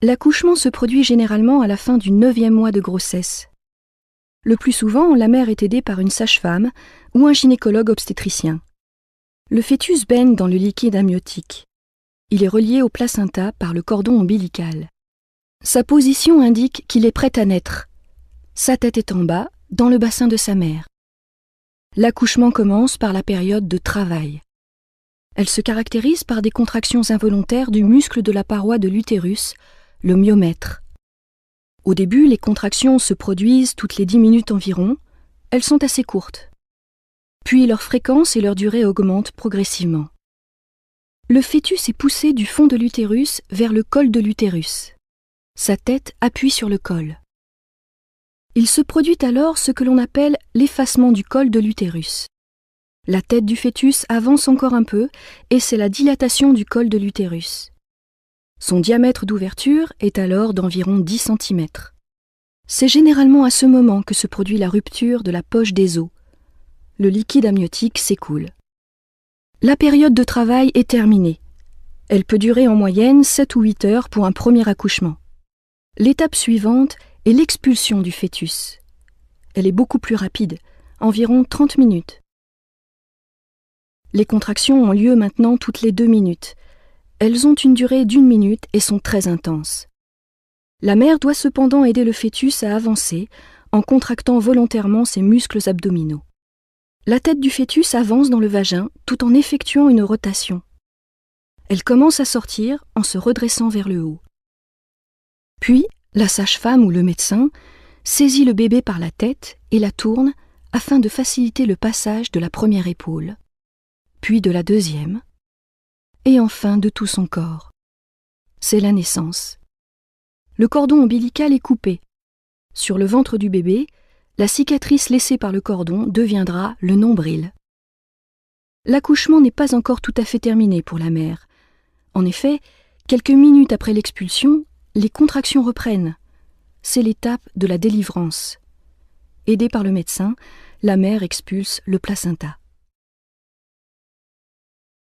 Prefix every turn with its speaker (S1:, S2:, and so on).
S1: L'accouchement se produit généralement à la fin du 9e mois de grossesse. Le plus souvent, la mère est aidée par une sage-femme ou un gynécologue obstétricien. Le fœtus baigne dans le liquide amniotique. Il est relié au placenta par le cordon ombilical. Sa position indique qu'il est prêt à naître. Sa tête est en bas, dans le bassin de sa mère. L'accouchement commence par la période de travail. Elle se caractérise par des contractions involontaires du muscle de la paroi de l'utérus, le myomètre. Au début, les contractions se produisent toutes les 10 minutes environ. Elles sont assez courtes. Puis leur fréquence et leur durée augmentent progressivement. Le fœtus est poussé du fond de l'utérus vers le col de l'utérus. Sa tête appuie sur le col. Il se produit alors ce que l'on appelle l'effacement du col de l'utérus. La tête du fœtus avance encore un peu et c'est la dilatation du col de l'utérus. Son diamètre d'ouverture est alors d'environ 10 cm. C'est généralement à ce moment que se produit la rupture de la poche des os. Le liquide amniotique s'écoule. La période de travail est terminée. Elle peut durer en moyenne 7 ou 8 heures pour un premier accouchement. L'étape suivante est l'expulsion du fœtus. Elle est beaucoup plus rapide, environ 30 minutes. Les contractions ont lieu maintenant toutes les 2 minutes. Elles ont une durée d'1 minute et sont très intenses. La mère doit cependant aider le fœtus à avancer en contractant volontairement ses muscles abdominaux. La tête du fœtus avance dans le vagin tout en effectuant une rotation. Elle commence à sortir en se redressant vers le haut. Puis, la sage-femme ou le médecin saisit le bébé par la tête et la tourne afin de faciliter le passage de la première épaule, puis de la deuxième, et enfin de tout son corps. C'est la naissance. Le cordon ombilical est coupé. Sur le ventre du bébé, la cicatrice laissée par le cordon deviendra le nombril. L'accouchement n'est pas encore tout à fait terminé pour la mère. En effet, quelques minutes après l'expulsion, les contractions reprennent. C'est l'étape de la délivrance. Aidée par le médecin, la mère expulse le placenta.